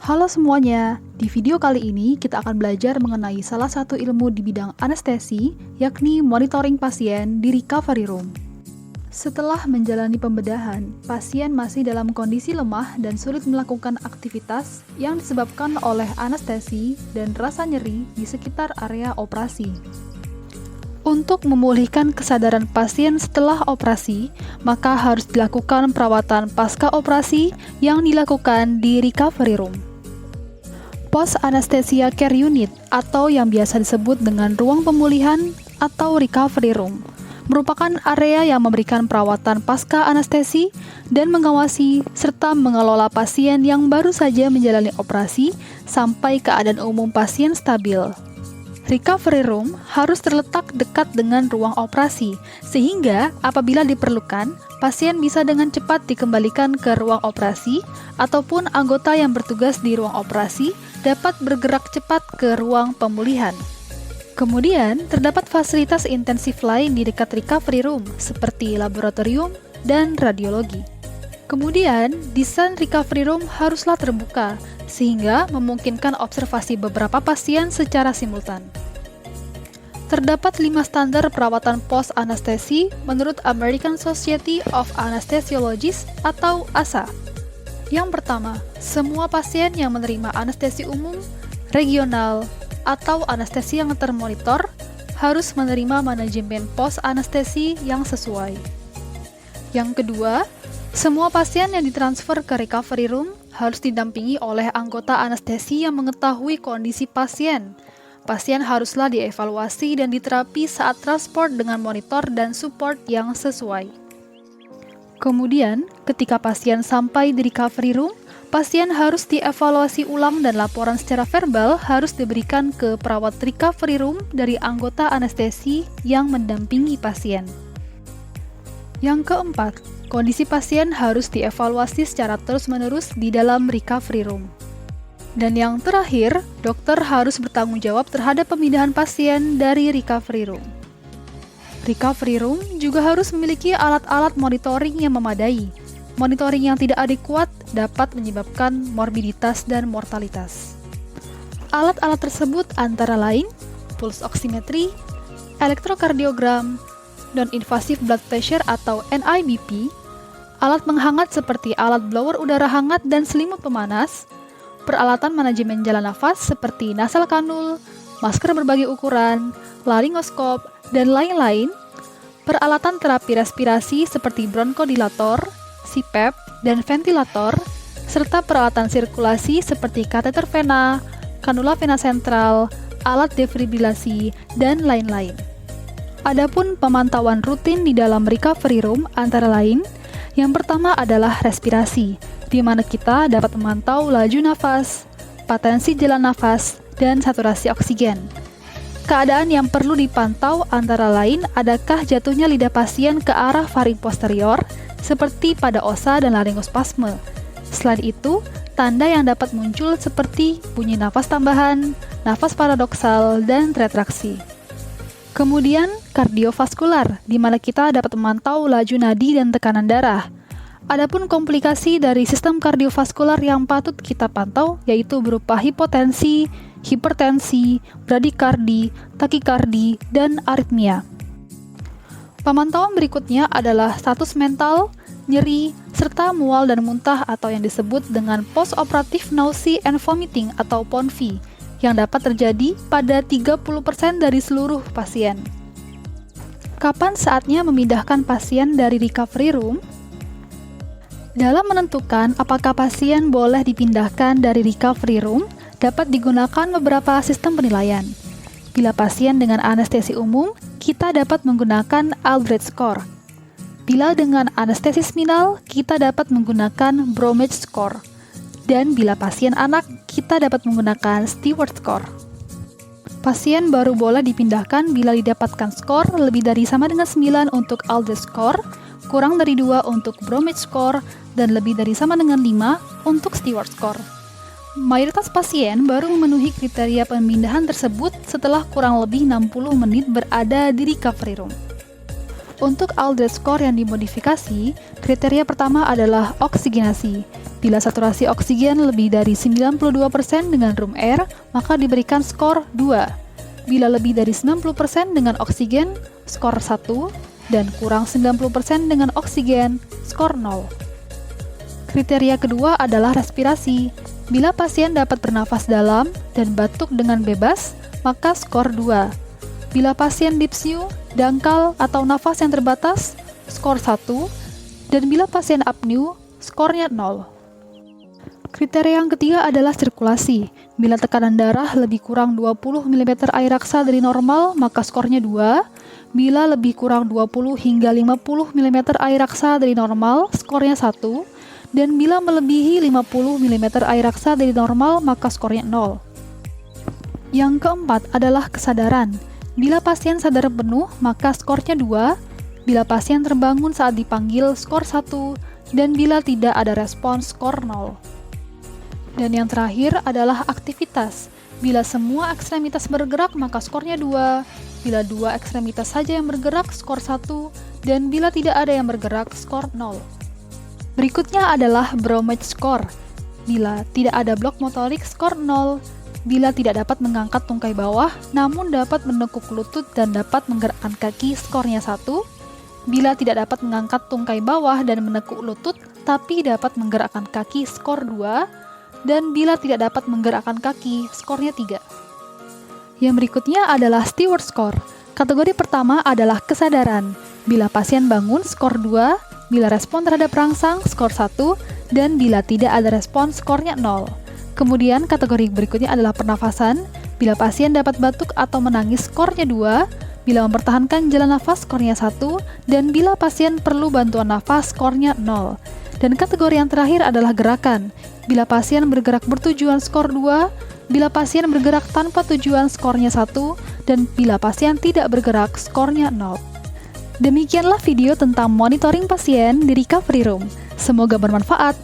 Halo semuanya, di video kali ini kita akan belajar mengenai salah satu ilmu di bidang anestesi, yakni monitoring pasien di recovery room. Setelah menjalani pembedahan, pasien masih dalam kondisi lemah dan sulit melakukan aktivitas yang disebabkan oleh anestesi dan rasa nyeri di sekitar area operasi. Untuk memulihkan kesadaran pasien setelah operasi, maka harus dilakukan perawatan pasca operasi yang dilakukan di recovery room. Post Anesthesia Care Unit atau yang biasa disebut dengan ruang pemulihan atau recovery room merupakan area yang memberikan perawatan pasca anestesi dan mengawasi serta mengelola pasien yang baru saja menjalani operasi sampai keadaan umum pasien stabil. Recovery room harus terletak dekat dengan ruang operasi, sehingga apabila diperlukan, pasien bisa dengan cepat dikembalikan ke ruang operasi, ataupun anggota yang bertugas di ruang operasi dapat bergerak cepat ke ruang pemulihan. Kemudian, terdapat fasilitas intensif lain di dekat recovery room, seperti laboratorium dan radiologi. Kemudian, desain recovery room haruslah terbuka, sehingga memungkinkan observasi beberapa pasien secara simultan. Terdapat 5 standar perawatan post-anestesi menurut American Society of Anesthesiologists atau ASA. Yang pertama, semua pasien yang menerima anestesi umum, regional, atau anestesi yang termonitor harus menerima manajemen post-anestesi yang sesuai. Yang kedua, semua pasien yang ditransfer ke recovery room harus didampingi oleh anggota anestesi yang mengetahui kondisi pasien. Pasien haruslah dievaluasi dan diterapi saat transport dengan monitor dan support yang sesuai. Kemudian, ketika pasien sampai di recovery room, pasien harus dievaluasi ulang dan laporan secara verbal harus diberikan ke perawat recovery room dari anggota anestesi yang mendampingi pasien. Yang keempat, kondisi pasien harus dievaluasi secara terus-menerus di dalam recovery room. Dan yang terakhir, dokter harus bertanggung jawab terhadap pemindahan pasien dari recovery room. Recovery room juga harus memiliki alat-alat monitoring yang memadai. Monitoring yang tidak adekuat dapat menyebabkan morbiditas dan mortalitas. Alat-alat tersebut antara lain pulse oximetry, elektrokardiogram, non-invasive blood pressure atau NIBP, alat penghangat seperti alat blower udara hangat dan selimut pemanas, peralatan manajemen jalan nafas seperti nasal kanul, masker berbagai ukuran, laringoskop, dan lain-lain, peralatan terapi respirasi seperti bronkodilator, CPAP, dan ventilator, serta peralatan sirkulasi seperti kateter vena, kanula vena sentral, alat defibrilasi, dan lain-lain. Adapun pemantauan rutin di dalam recovery room antara lain, yang pertama adalah respirasi, di mana kita dapat memantau laju nafas, patensi jalan nafas, dan saturasi oksigen. Keadaan yang perlu dipantau antara lain adakah jatuhnya lidah pasien ke arah faring posterior, seperti pada osa dan laryngospasme. Selain itu, tanda yang dapat muncul seperti bunyi nafas tambahan, nafas paradoksal, dan retraksi. Kemudian, kardiovaskular, di mana kita dapat memantau laju nadi dan tekanan darah. Adapun komplikasi dari sistem kardiovaskular yang patut kita pantau yaitu berupa hipotensi, hipertensi, bradikardi, takikardi, dan aritmia. Pemantauan berikutnya adalah status mental, nyeri, serta mual dan muntah atau yang disebut dengan post-operative nausea and vomiting atau PONV yang dapat terjadi pada 30% dari seluruh pasien. Kapan saatnya memindahkan pasien dari recovery room? Dalam menentukan apakah pasien boleh dipindahkan dari recovery room, dapat digunakan beberapa sistem penilaian. Bila pasien dengan anestesi umum, kita dapat menggunakan Aldred Score. Bila dengan anestesi spinal, kita dapat menggunakan Bromage Score. Dan bila pasien anak, kita dapat menggunakan Stewart Score. Pasien baru boleh dipindahkan bila didapatkan skor lebih dari sama dengan 9 untuk Aldred Score, kurang dari 2 untuk Bromage Score, dan lebih dari sama dengan 5 untuk Stewart Score. Mayoritas pasien baru memenuhi kriteria pemindahan tersebut setelah kurang lebih 60 menit berada di recovery room. Untuk Aldred score yang dimodifikasi, kriteria pertama adalah oksigenasi. Bila saturasi oksigen lebih dari 92% dengan room air, maka diberikan skor 2. Bila lebih dari 90% dengan oksigen, skor 1, dan kurang 90% dengan oksigen, skor 0. Kriteria kedua adalah respirasi. Bila pasien dapat bernafas dalam dan batuk dengan bebas, maka skor 2. Bila pasien dipsiu, dangkal, atau nafas yang terbatas, skor 1, dan bila pasien apneu, skornya 0. Kriteria yang ketiga adalah sirkulasi. Bila tekanan darah lebih kurang 20 mm air raksa dari normal, maka skornya 2. Bila lebih kurang 20 hingga 50 mm air raksa dari normal, skornya 1. Dan bila melebihi 50 mm air raksa dari normal, maka skornya 0. Yang keempat adalah kesadaran. Bila pasien sadar penuh, maka skornya 2. Bila pasien terbangun saat dipanggil, skor 1. Dan bila tidak ada respons, skor 0. Dan yang terakhir adalah aktivitas. Bila semua ekstremitas bergerak, maka skornya 2. Bila 2 ekstremitas saja yang bergerak, skor 1. Dan bila tidak ada yang bergerak, skor 0. Berikutnya adalah Bromage score. Bila tidak ada blok motorik, skor 0. Bila tidak dapat mengangkat tungkai bawah, namun dapat menekuk lutut dan dapat menggerakkan kaki, skornya 1. Bila tidak dapat mengangkat tungkai bawah dan menekuk lutut, tapi dapat menggerakkan kaki, skor 2. Dan bila tidak dapat menggerakkan kaki, skornya 3. Yang berikutnya adalah Steward score. Kategori pertama adalah kesadaran. Bila pasien bangun, skor 2. Bila respon terhadap rangsang, skor 1. Dan bila tidak ada respon, skornya 0. Kemudian kategori berikutnya adalah pernafasan. Bila pasien dapat batuk atau menangis, skornya 2. Bila mempertahankan jalan nafas, skornya 1. Dan bila pasien perlu bantuan nafas, skornya 0. Dan kategori yang terakhir adalah gerakan. Bila pasien bergerak bertujuan, skor 2. Bila pasien bergerak tanpa tujuan, skornya 1. Dan bila pasien tidak bergerak, skornya 0. Demikianlah video tentang monitoring pasien di recovery room. Semoga bermanfaat.